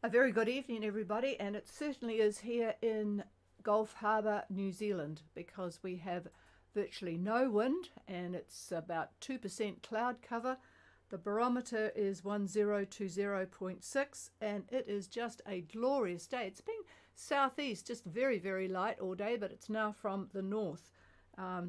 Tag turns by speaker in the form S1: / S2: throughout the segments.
S1: A very good evening, everybody, and it certainly is here in Gulf Harbour, New Zealand, because we have virtually no wind and it's about 2% cloud cover. The barometer is 1020.6 and it is just a glorious day. It's been southeast, just very, very light all day, but it's now from the north.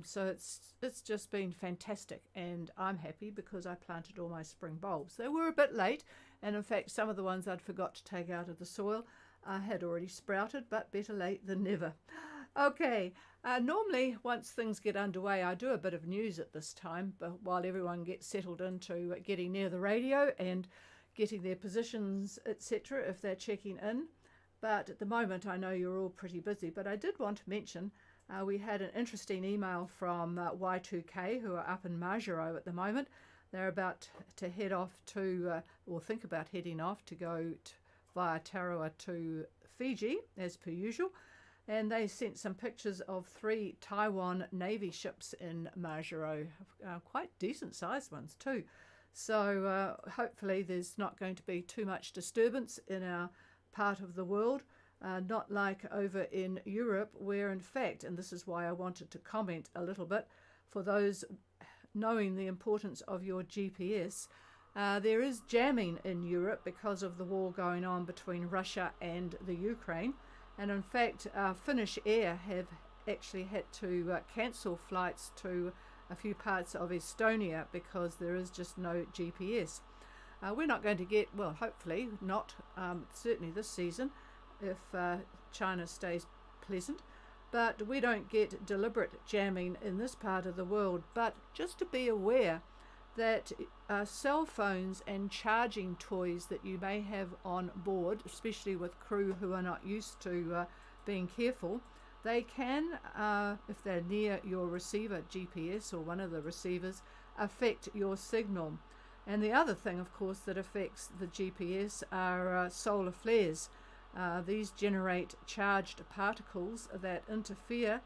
S1: So it's just been fantastic, and I'm happy because I planted all my spring bulbs. They were a bit late, and in fact some of the ones I'd forgot to take out of the soil had already sprouted, but better late than never. Okay, normally once things get underway I do a bit of news at this time, but while everyone gets settled into getting near the radio and getting their positions, etc., if they're checking in. But at the moment I know you're all pretty busy, but I did want to mention we had an interesting email from Y2K, who are up in Majuro at the moment. They're about to head off to, or think about heading off to go via Tarawa to Fiji, as per usual. And they sent some pictures of 3 Taiwan Navy ships in Majuro, quite decent sized ones too. So hopefully there's not going to be too much disturbance in our part of the world. Not like over in Europe, where in fact, and this is why I wanted to comment a little bit, for those knowing the importance of your GPS, there is jamming in Europe because of the war going on between Russia and the Ukraine. And in fact, Finnish Air have actually had to cancel flights to a few parts of Estonia because there is just no GPS. We're not going to get, well, hopefully not, certainly this season, if China stays pleasant, but we don't get deliberate jamming in this part of the world. But just to be aware that cell phones and charging toys that you may have on board, especially with crew who are not used to being careful, they can, if they're near your receiver GPS or one of the receivers, affect your signal. And the other thing, of course, that affects the GPS are solar flares. These generate charged particles that interfere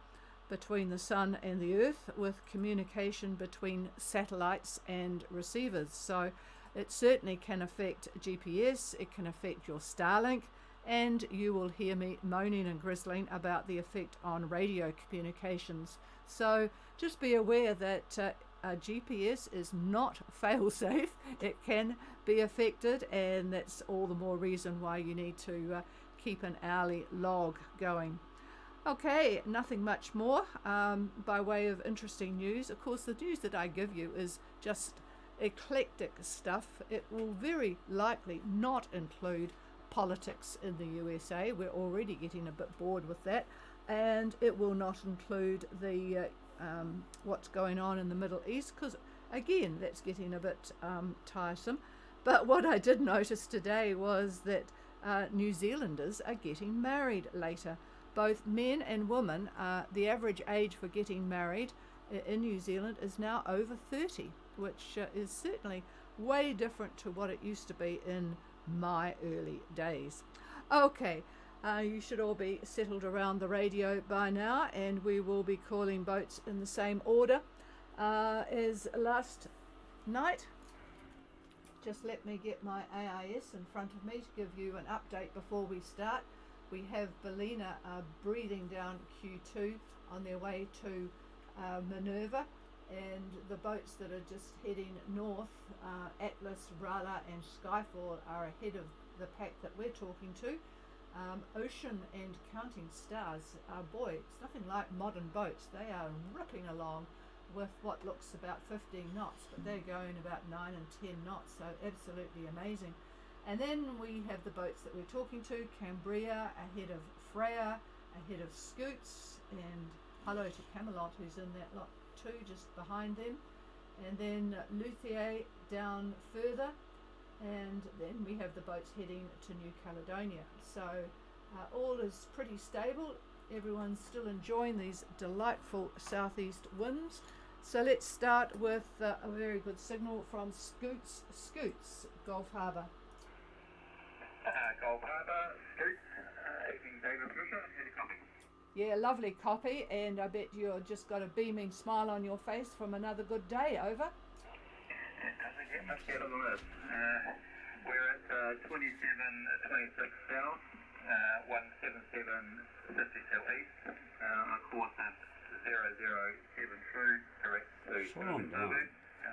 S1: between the sun and the earth with communication between satellites and receivers. So it certainly can affect GPS, it can affect your Starlink, and you will hear me moaning and grizzling about the effect on radio communications. So just be aware that GPS is not fail-safe. It can be affected, and that's all the more reason why you need to keep an hourly log going. Okay, nothing much more by way of interesting news. Of course, the news that I give you is just eclectic stuff. It will very likely not include politics in the USA. We're already getting a bit bored with that. And it will not include the what's going on in the Middle East, because again that's getting a bit tiresome. But what I did notice today was that New Zealanders are getting married later. Both men and women, the average age for getting married in New Zealand is now over 30, which is certainly way different to what it used to be in my early days. Okay. You should all be settled around the radio by now, and we will be calling boats in the same order as last night. Just let me get my AIS in front of me to give you an update before we start. We have Bellina breathing down Q2 on their way to Minerva, and the boats that are just heading north, Atlas, Rala and Skyfall, are ahead of the pack that we're talking to. Ocean and Counting Stars, boy, it's nothing like modern boats. They are ripping along with what looks about 15 knots, but they're going about 9 and 10 knots, so absolutely amazing. And then we have the boats that we're talking to, Cambria ahead of Freya, ahead of Scoots, and hello to Camelot, who's in that lot too, just behind them. And then Luthier down further, and then we have the boats heading to New Caledonia. So all is pretty stable. Everyone's still enjoying these delightful southeast winds. So let's start with a very good signal from Scoots, Gulf Harbour.
S2: Gulf Harbour, Scoots, evening David Fisher, any copy?
S1: Yeah, lovely copy, and I bet you've just got a beaming smile on your face from another good day, over.
S2: It doesn't get much better than this. We're at 2726 south, 17750 east. Our course is 0072, correct to
S3: Slow 'em down.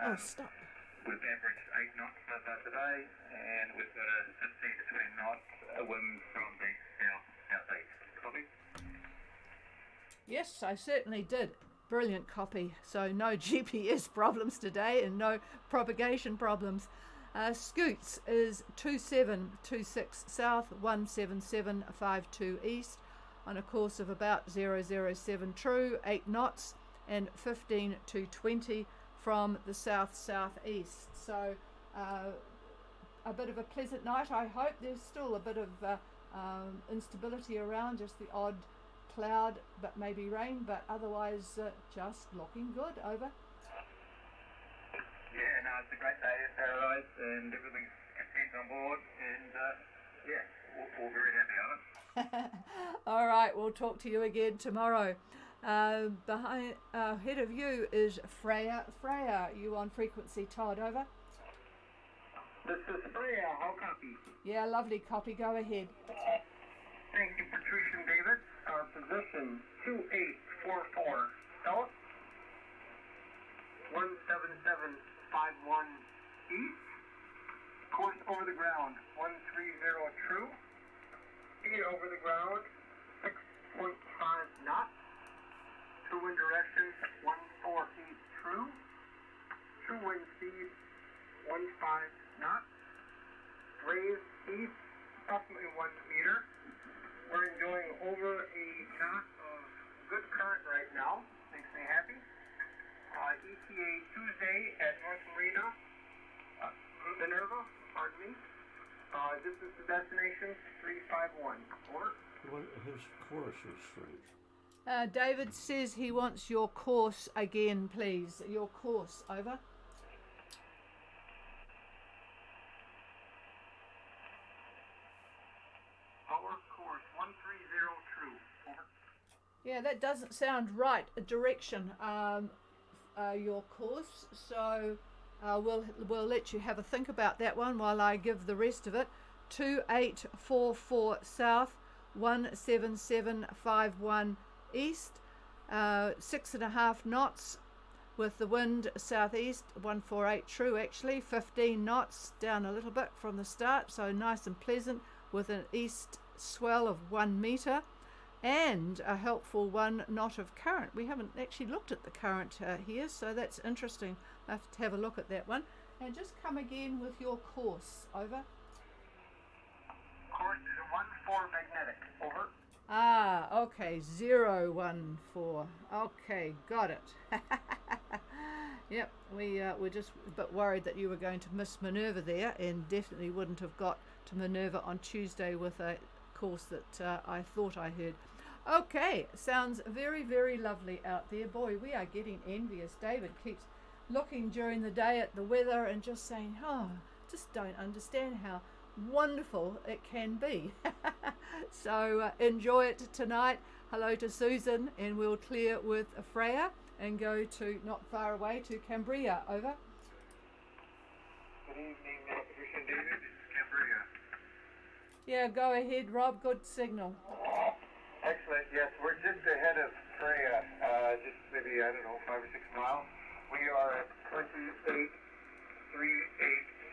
S1: Oh, stop.
S2: We've averaged 8 knots so far today, and we've got a 15 to 20 knots wind from the south-southeast. Copy?
S1: Yes, I certainly did. Brilliant copy. So no GPS problems today and no propagation problems. Scoots is 2726 south, 17752 east on a course of about 007 true, 8 knots and 15 to 20 from the south-southeast. So a bit of a pleasant night, I hope. There's still a bit of instability around, just the odd cloud, but maybe rain, but otherwise just looking good. Over.
S2: Yeah, no, it's a great day in Paradise, and everything's content on board, and yeah, we're very happy on it.
S1: All right, we'll talk to you again tomorrow. Behind ahead of you is Freya. Freya, you on frequency, Todd. Over.
S2: This is Freya, how copy?
S1: Yeah, lovely copy. Go ahead.
S2: Thank you, Patricia and David. Our position 2844 south, 17751 east. Course over the ground 130 true. Speed over the ground 6.5 knots. True wind direction 148 true. True wind speed 15 knots. Raise east approximately 1 meter. We're enjoying over a knot of good current right now. Makes me happy. ETA Tuesday at North Marina, Minerva, pardon me. Distance to destination 351. Over.
S3: His course is strange.
S1: David says he wants your course again, please. Your course. Over.
S2: Our course 130 true. Over.
S1: Yeah, that doesn't sound right. A direction. Your course. So we'll let you have a think about that one while I give the rest of it. 2844 south, 17751 east, 6.5 knots with the wind southeast, 148 true actually, 15 knots, down a little bit from the start, so nice and pleasant with an east swell of 1 meter and a helpful 1 knot of current. We haven't actually looked at the current here, so that's interesting. I have to have a look at that one. And just come again with your course. Over.
S2: Course is a 1-4 magnetic. Over.
S1: Ah, okay, 014. Okay, got it. Yep, we're just a bit worried that you were going to miss Minerva there, and definitely wouldn't have got to Minerva on Tuesday with a course that I thought I heard. Okay, sounds very, very lovely out there. Boy, we are getting envious. David keeps looking during the day at the weather and just saying, oh, just don't understand how wonderful it can be. So enjoy it tonight. Hello to Susan, and we'll clear with Freya and go to not far away to Cambria. Over.
S2: Good evening, Patricia and David. It's Cambria.
S1: Yeah, go ahead, Rob. Good signal.
S2: Excellent. Yes, we're just ahead of Freya. Just maybe, I don't know, 5 or 6 miles. We are at 2838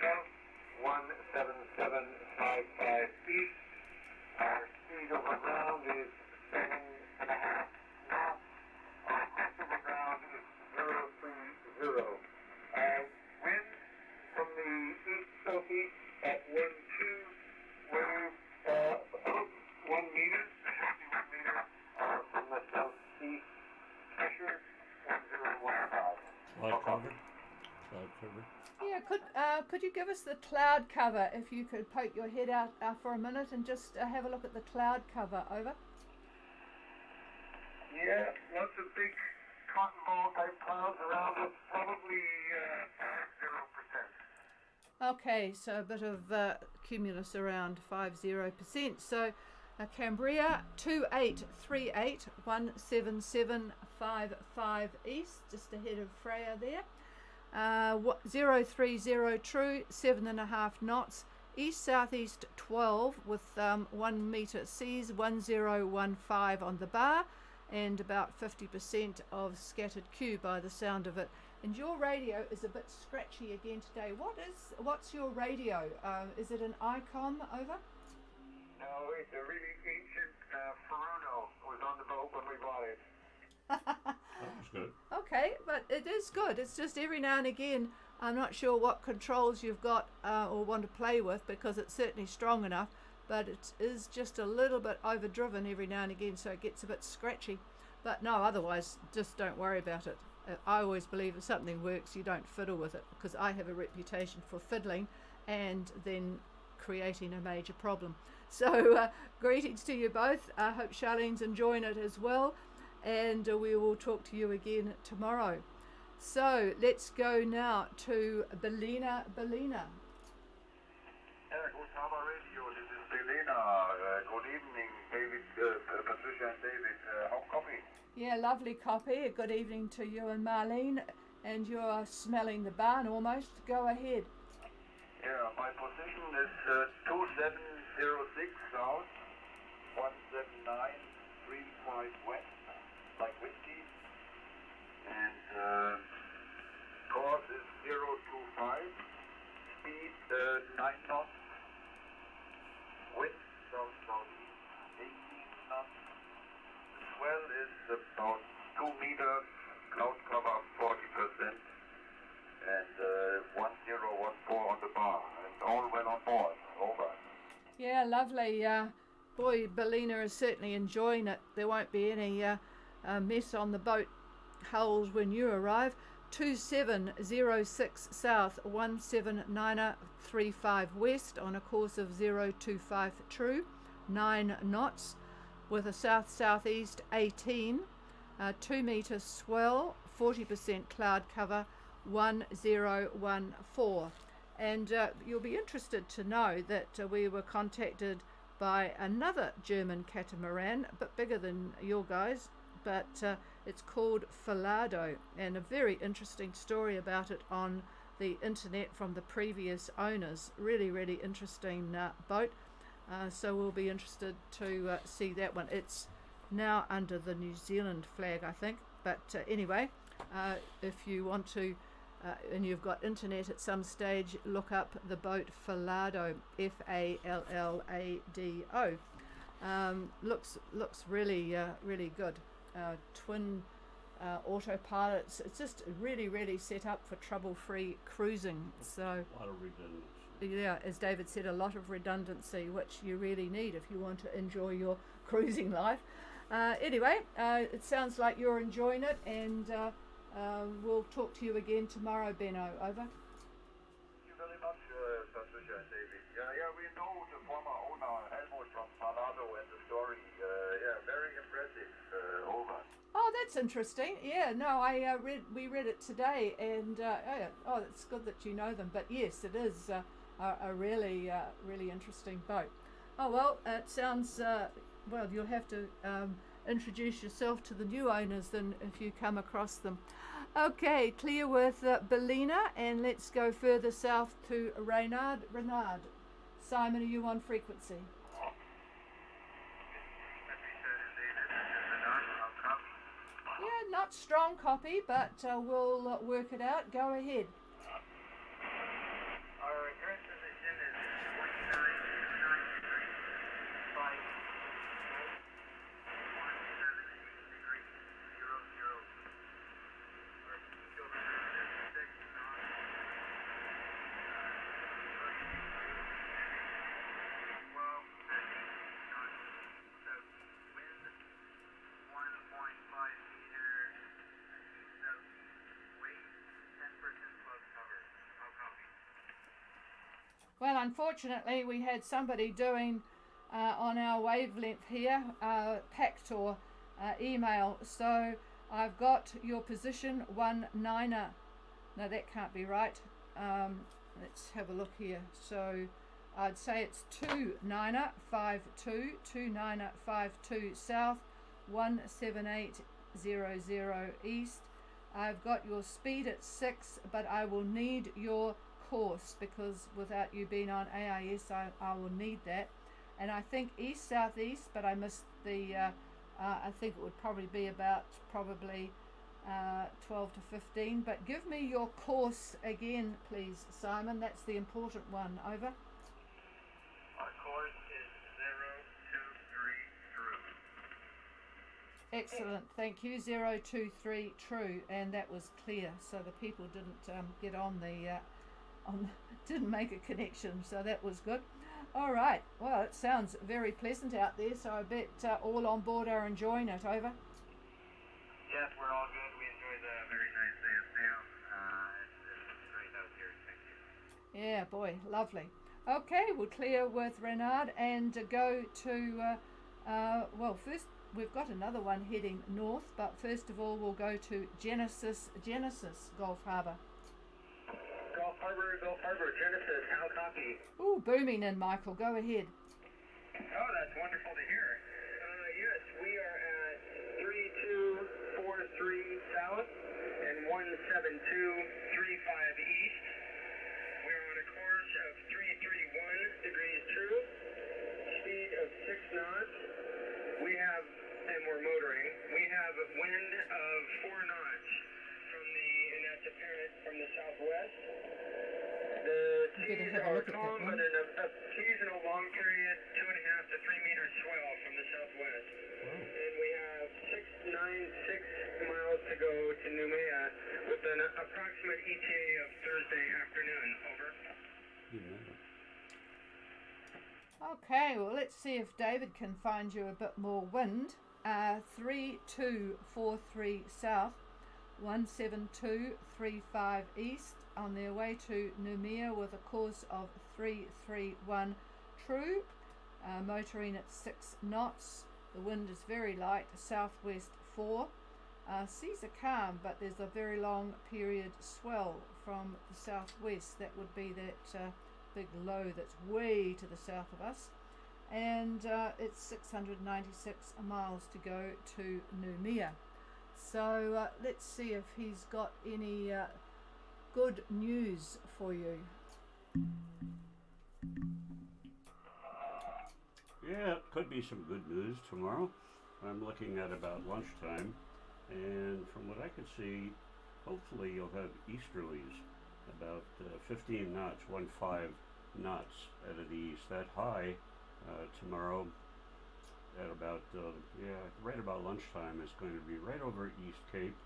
S2: south, 17755 east. Our speed over ground is 7.5 knots. Our course over ground is 030. Wind from the east-southeast at 1-2, wave about 1 meter, exactly 1 meter, from the southeast, pressure 1015.
S3: Cloud cover? Cloud cover?
S1: Yeah, could you give us the cloud cover if you could poke your head out for a minute and just have a look at the cloud cover. Over.
S2: Yeah, lots of big cotton ball type clouds around us, probably 0%.
S1: Okay, so a bit of cumulus around 50%. So Cambria 2838 17755 east, just ahead of Freya there. 030 true, 7.5 knots, east southeast 12 with 1 meter seas, 1015 on the bar, and about 50% of scattered Q by the sound of it. And your radio is a bit scratchy again today. What's your radio? Is it an ICOM, over?
S2: No, it's a really ancient Furuno. Was on the boat when we bought it.
S3: That was good.
S1: Okay, but it is good. It's just every now and again, I'm not sure what controls you've got or want to play with, because it's certainly strong enough, but it is just a little bit overdriven every now and again, so it gets a bit scratchy. But no, otherwise, just don't worry about it. I always believe if something works, you don't fiddle with it, because I have a reputation for fiddling and then creating a major problem. So greetings to you both. I hope Charlene's enjoying it as well, and we will talk to you again tomorrow. So let's go now to Belina.
S2: Good Harbour Radio. This is Belina. Good evening, David, Patricia and David. How copy?
S1: Yeah, lovely copy. Good evening to you and Marlene. And you're smelling the barn almost. Go ahead.
S2: Yeah, my position is 2706 south, 17935 west, like whiskey. And course is 025, speed 9 knots, wind south-southeast 18 knots. The swell is about 2 meters, cloud cover 40%, and 1014 on the bar, and all well on board. Over.
S1: Yeah, lovely. Boy, Belina is certainly enjoying it. There won't be any mess on the boat hulls when you arrive. 2706 south, 17935 west on a course of 025 true, 9 knots, with a south-southeast 18, 2 meter swell, 40% cloud cover, 1014. And you'll be interested to know that we were contacted by another German catamaran, a bit bigger than your guys, but it's called Falado, and a very interesting story about it on the internet from the previous owners. Really, really interesting boat. So we'll be interested to see that one. It's now under the New Zealand flag, I think. But anyway, if you want to, and you've got internet at some stage, look up the boat Falado, Fallado. Looks really really good. Twin autopilots. It's just really set up for trouble-free cruising. So
S3: A lot of redundancy.
S1: yeah, as David said, a lot of redundancy, which you really need if you want to enjoy your cruising life. Anyway, it sounds like you're enjoying it, and we'll talk to you again tomorrow, Benno. Over.
S2: Thank you very much, Patricia and David. Yeah, we know the former owner, Helmut from Falado, and the story. Very impressive. Over.
S1: Oh, that's interesting. Yeah, no, we read it today, and it's good that you know them. But yes, it is a really interesting boat. Oh well, it sounds well. You'll have to introduce yourself to the new owners then if you come across them. Okay, clear with Belina, and let's go further south to Renard. Simon, are you on frequency? Yeah, not strong copy, but we'll work it out. Go ahead.
S2: Our current position is 29.5. 178 degrees 00. Our speed over there is 6 knots. 12 knots. Southeast wind 1.5 meters. Southeast weight 10% cloud cover. How copy?
S1: Well, unfortunately, we had somebody doing on our wavelength here, pact or email. So I've got your position 19. No, that can't be right. Let's have a look here. So I'd say it's 2952 south, 17800 east. I've got your speed at 6, but I will need your course, because without you being on AIS, I will need that. And I think east southeast, but I missed the. I think it would probably be about 12 to 15. But give me your course again, please, Simon. That's the important one. Over.
S2: Our course is 023 true.
S1: Excellent, thank you. 023 true, and that was clear, so the people didn't get on the didn't make a connection, so that was good. All right, well, it sounds very pleasant out there, so I bet all on board are enjoying it. Over.
S2: Yes, we're all good. We enjoyed a very nice day of sail. It's great out here. Thank you.
S1: Yeah, boy, lovely. Okay, we'll clear with Renard and go to well, first we've got another one heading north, but first of all we'll go to Genesis Gulf Harbour.
S2: Gulf Harbour, Genesis, how copy?
S1: Ooh, booming in, Michael. Go ahead.
S2: Oh, that's wonderful to hear. Yes, we are at 3243 south and 17235 east. We're on a course of 331 degrees true, speed of 6 knots. We have, and we're motoring, we have wind of 4 knots and that's apparent from the southwest. The seas are calm, but in a seasonal long period, 2.5 to 3 meters swell from the southwest. And we have 696 miles to go to Noumea with an approximate ETA of Thursday afternoon. Over.
S1: Okay, well, let's see if David can find you a bit more wind. 3243 south, 17235 east, on their way to Noumea with a course of 331 true, motoring at 6 knots. The wind is very light, southwest 4. Seas are calm, but there's a very long period swell from the southwest. That would be that big low that's way to the south of us. And it's 696 miles to go to Noumea. So let's see if he's got any good news for you.
S3: Yeah, it could be some good news tomorrow. I'm looking at about lunchtime, and from what I could see, hopefully you'll have easterlies, about 15 knots, 15 knots out of the east. That high tomorrow at about, right about lunchtime is going to be right over East Cape,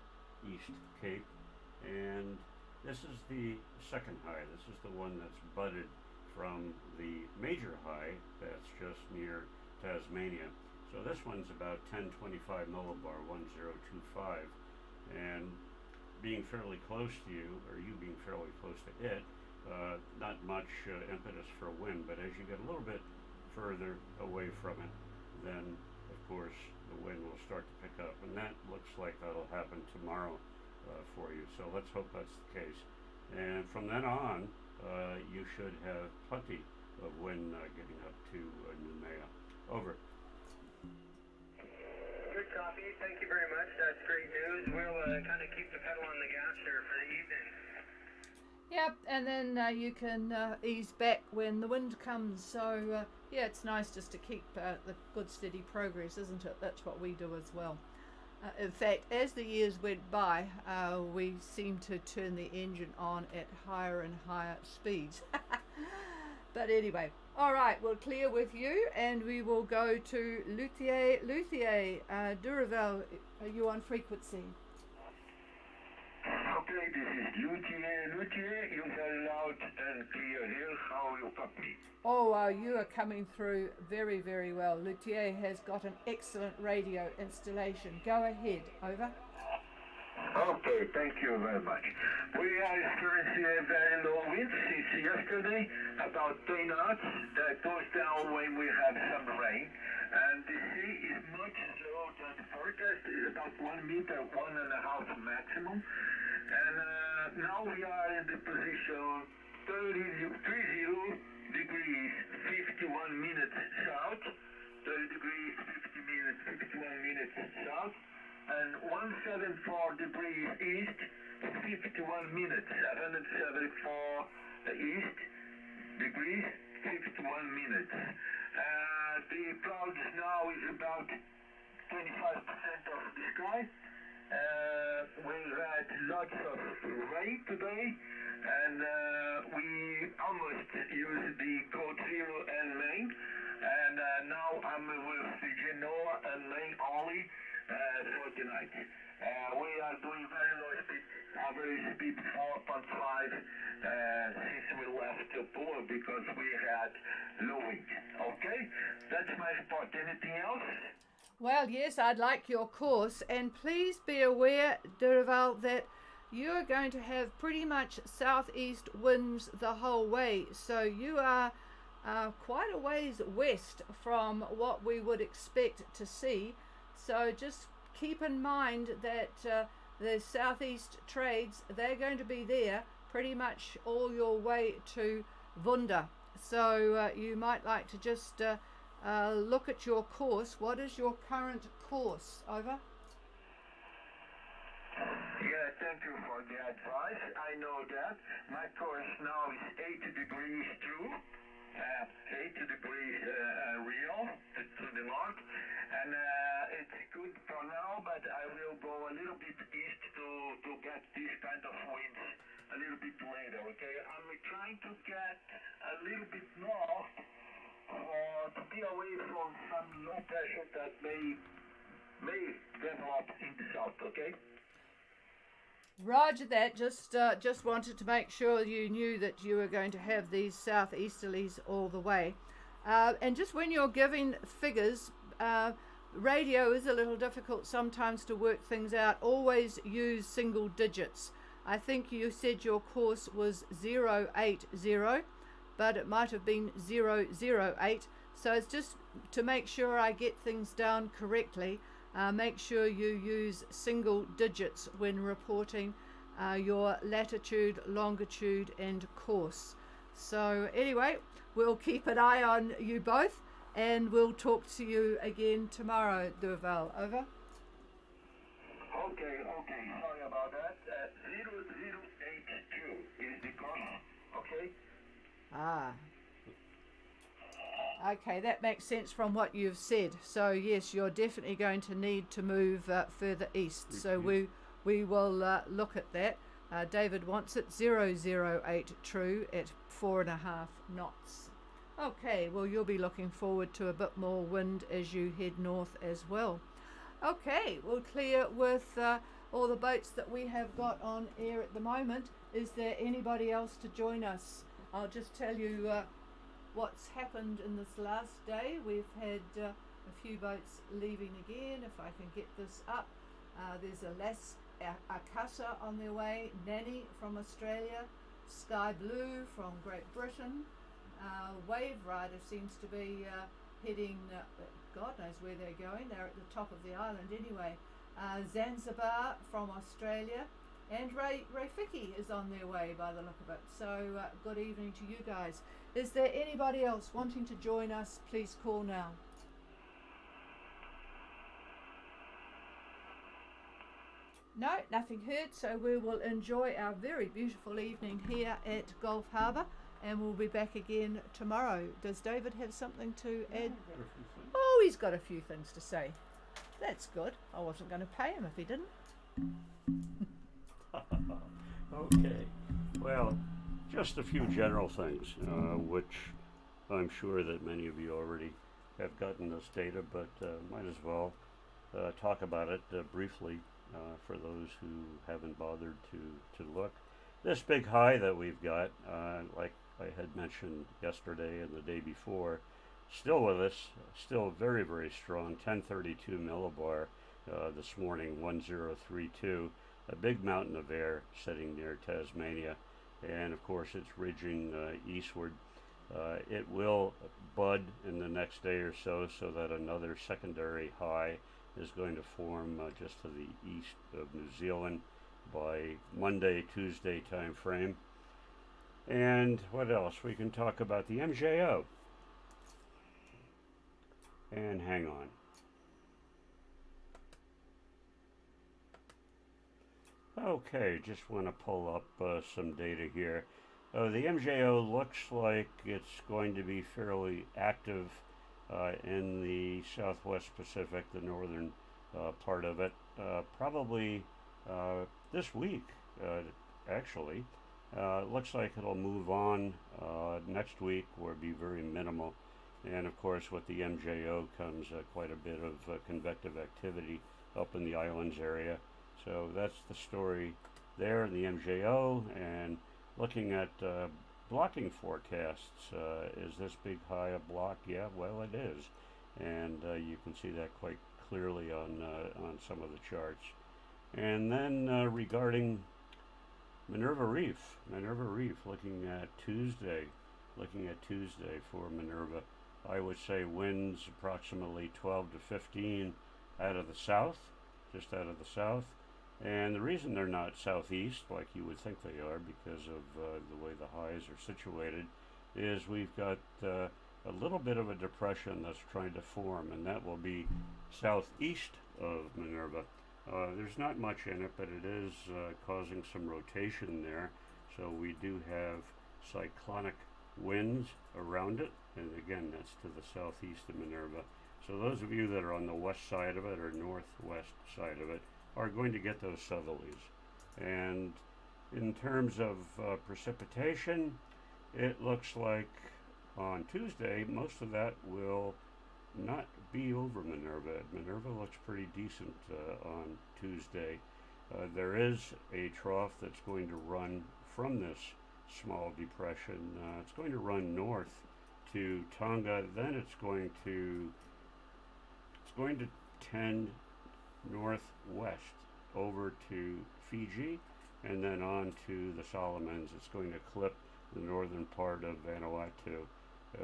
S3: and this is the second high. This is the one that's budded from the major high that's just near Tasmania. So this one's about 1025 millibar, 1025, and being fairly close to you, or you being fairly close to it, not much impetus for wind, but as you get a little bit further away from it, then of course the wind will start to pick up, and that looks like that'll happen tomorrow for you. So let's hope that's the case. And from then on, you should have plenty of wind getting up to Noumea. Over.
S2: Good copy. Thank you very much. That's great news. We'll kind of keep the pedal on the gas here for the evening.
S1: Yep, and then you can ease back when the wind comes. So yeah, it's nice just to keep the good steady progress, isn't it? That's what we do as well. In fact, as the years went by, we seemed to turn the engine on at higher and higher speeds. But anyway, all right, we'll clear with you, and we will go to Luthier. Duravel, are you on frequency?
S2: Okay, this is Luthier, you are loud and clear here. How you copy?
S1: Oh, you are coming through very, very well. Luthier has got an excellent radio installation. Go ahead, over.
S2: Okay, thank you very much. We are experiencing a very low wind since yesterday, about 10 knots. That goes down when we have some rain. And the sea is much lower than the forecast. It's about 1 meter, 1.5 maximum. And now we are in the position 30 degrees, 51 minutes south. 30 degrees, 51 minutes south. And 174 degrees east, 51 minutes, 774 east degrees, 61 minutes. The clouds now is about 25% of the sky. We had lots of rain today, and we almost used the code 0 and main, and now I'm with the Genoa and main only for tonight. We are doing very low speed, average speed 4.5 since we left the pool because we had low wind. Okay, that's my report. Anything else?
S1: Well, yes, I'd like your course, and please be aware, Durval, that you're going to have pretty much southeast winds the whole way, so you are quite a ways west from what we would expect to see. So just keep in mind that the southeast trades, they're going to be there pretty much all your way to Vunda. So you might like to just look at your course. What is your current course? Over.
S2: Yeah, thank you for the advice. I know that. My course now is 80 degrees true, 80 degrees real to the north, and it's good for now, but I will go a little bit east to get this kind of winds a little bit later, okay? I'm trying to get a little bit north to be away from some low pressure that may develop in the south, okay?
S1: Roger that. Just wanted to make sure you knew that you were going to have these southeasterlies all the way. And just when you're giving figures, radio is a little difficult sometimes to work things out. Always use single digits. I think you said your course was 080, but it might have been 008. So it's just to make sure I get things down correctly. Make sure you use single digits when reporting your latitude, longitude and course. So anyway, we'll keep an eye on you both, and we'll talk to you again tomorrow, Durval. Over.
S2: Okay, sorry about that. 0082 is the course, okay?
S1: Okay, that makes sense from what you've said. So yes, you're definitely going to need to move further east. So we will look at that. David wants it 008 true at 4.5 knots. Okay, well you'll be looking forward to a bit more wind as you head north as well. Okay, we'll clear with all the boats that we have got on air at the moment. Is there anybody else to join us? I'll just tell you what's happened in this last day. We've had a few boats leaving again. If I can get this up, there's a Las Akasa on their way, Nanny from Australia, Sky Blue from Great Britain, Wave Rider seems to be heading, God knows where they're going, they're at the top of the island anyway, Zanzibar from Australia, and Rafiki is on their way by the look of it. So good evening to you guys. Is there anybody else wanting to join us? Please call now. No, nothing heard, so we will enjoy our very beautiful evening here at Gulf Harbour, and we'll be back again tomorrow. Does David have something to add? Oh, he's got a few things to say. That's good. I wasn't going to pay him if he didn't.
S3: Okay, well, just a few general things, which I'm sure that many of you already have gotten this data, but might as well talk about it briefly for those who haven't bothered to look. This big high that we've got, like I had mentioned yesterday and the day before, still with us, still very, very strong, 1032 millibar this morning, 1032. A big mountain of air sitting near Tasmania, and of course it's ridging eastward. It will bud in the next day or so that another secondary high is going to form just to the east of New Zealand by Monday, Tuesday time frame. And what else? We can talk about the MJO. And hang on. Okay, just want to pull up some data here. Oh, the MJO looks like it's going to be fairly active in the Southwest Pacific, the northern part of it, probably this week, uh, actually. Looks like it'll move on next week, where it'll be very minimal. And of course, with the MJO comes quite a bit of convective activity up in the islands area. So that's the story there in the MJO. And looking at blocking forecasts, is this big high a block? Yeah, well, it is. And you can see that quite clearly on some of the charts. And then regarding Minerva Reef, looking at Tuesday for Minerva, I would say winds approximately 12 to 15 out of the south, just out of the south. And the reason they're not southeast like you would think they are, because of the way the highs are situated, is we've got a little bit of a depression that's trying to form, and that will be southeast of Minerva. There's not much in it, but it is causing some rotation there. So we do have cyclonic winds around it, and again, that's to the southeast of Minerva. So those of you that are on the west side of it or northwest side of it are going to get those southerlies. And in terms of precipitation, it looks like on Tuesday most of that will not be over Minerva. Minerva looks pretty decent on Tuesday. There is a trough that's going to run from this small depression. It's going to run north to Tonga, then it's going to tend northwest over to Fiji, and then on to the Solomons. It's going to clip the northern part of Vanuatu.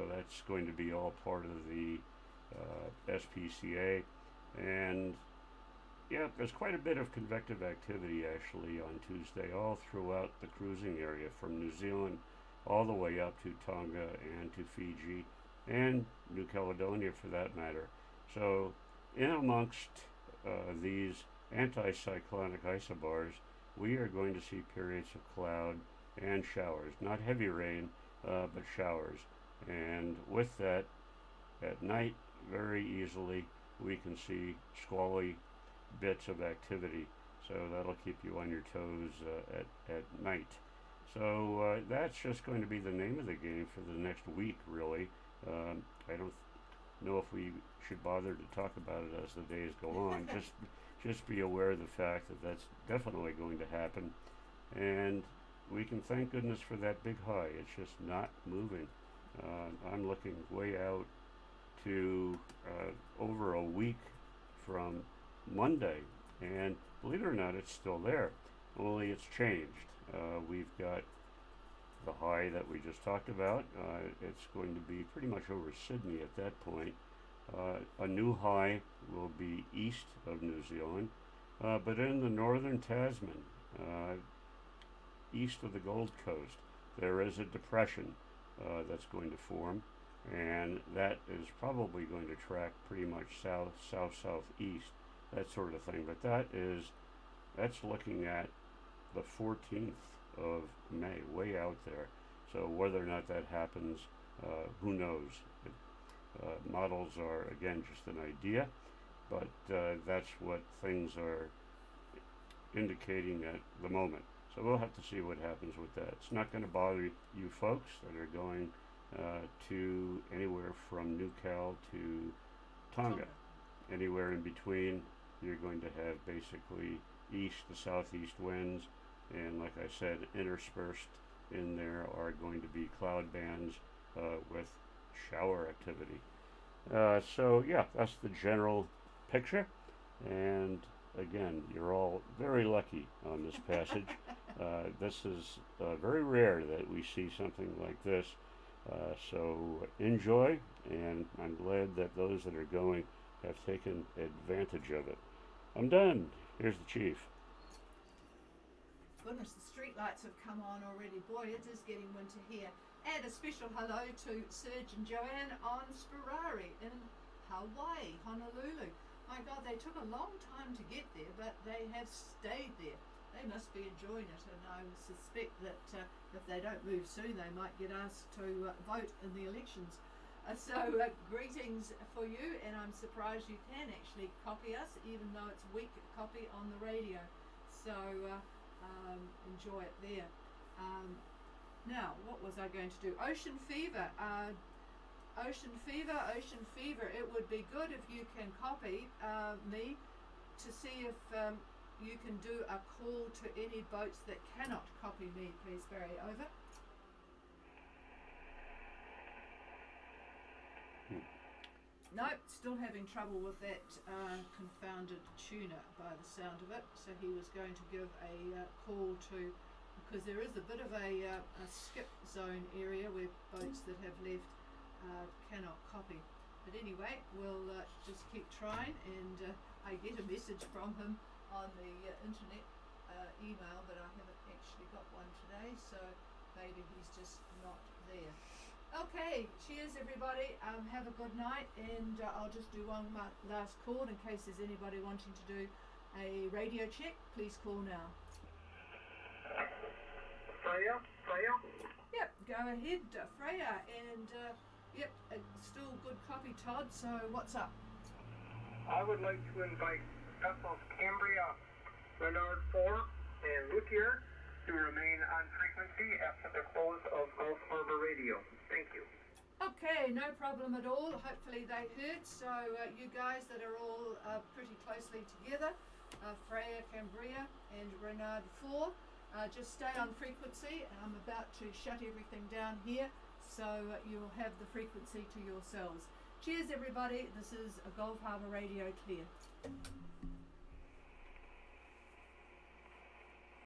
S3: That's going to be all part of the SPCA. And yeah, there's quite a bit of convective activity actually on Tuesday all throughout the cruising area, from New Zealand all the way up to Tonga and to Fiji and New Caledonia for that matter. So in amongst these anticyclonic isobars, we are going to see periods of cloud and showers, not heavy rain, but showers. And with that, at night, very easily, we can see squally bits of activity. So that'll keep you on your toes at night. So that's just going to be the name of the game for the next week, really. I don't know if we should bother to talk about it as the days go on. Just be aware of the fact that that's definitely going to happen. And we can thank goodness for that big high. It's just not moving. I'm looking way out to over a week from Monday, and believe it or not, it's still there, only it's changed. We've got the high that we just talked about. It's going to be pretty much over Sydney at that point. A new high will be east of New Zealand, but in the northern Tasman, east of the Gold Coast, there is a depression that's going to form, and that is probably going to track pretty much southeast, that sort of thing. But that's looking at the 14th of May, way out there. So whether or not that happens, who knows? Models are, again, just an idea, but that's what things are indicating at the moment. So we'll have to see what happens with that. It's not going to bother you folks that are going to anywhere from New Cal to Tonga. Anywhere in between, you're going to have basically east to southeast winds, and like I said, interspersed in there are going to be cloud bands with shower activity. So yeah, that's the general picture, and again, you're all very lucky on this passage. This is very rare that we see something like this, so enjoy, and I'm glad that those that are going have taken advantage of it. I'm done. Here's the chief.
S1: Goodness, the street lights have come on already. Boy, it is getting winter here. And a special hello to Serge and Joanne on Sperari in Hawaii, Honolulu. My God, they took a long time to get there, but they have stayed there. they must be enjoying it, and I suspect that if they don't move soon, they might get asked to vote in the elections. So greetings for you, and I'm surprised you can actually copy us, even though it's weak copy on the radio. So enjoy it there. Now, what was I going to do? Ocean Fever. Ocean Fever. It would be good if you can copy me to see if you can do a call to any boats that cannot copy me, please, Barry. Over. Nope, still having trouble with that confounded tuner by the sound of it. So he was going to give a call to, because there is a bit of a skip zone area where boats that have left cannot copy. But anyway, we'll just keep trying, and I get a message from him on the internet email, but I haven't actually got one today, so maybe he's just not there. Okay, cheers everybody, have a good night, and I'll just do one last call in case there's anybody wanting to do a radio check. Please call now.
S2: Freya?
S1: Yep, go ahead, Freya, and yep, still good copy, Todd, so what's up?
S2: I would like to invite vessels Cambria, Renard 4, and Luthier to remain on frequency after the close of Gulf Harbor Radio. Thank you.
S1: Okay, no problem at all. Hopefully they heard. So you guys that are all pretty closely together, Freya, Cambria, and Renard 4, just stay on frequency. I'm about to shut everything down here, so you'll have the frequency to yourselves. Cheers everybody. This is a Gulf Harbour Radio Clear.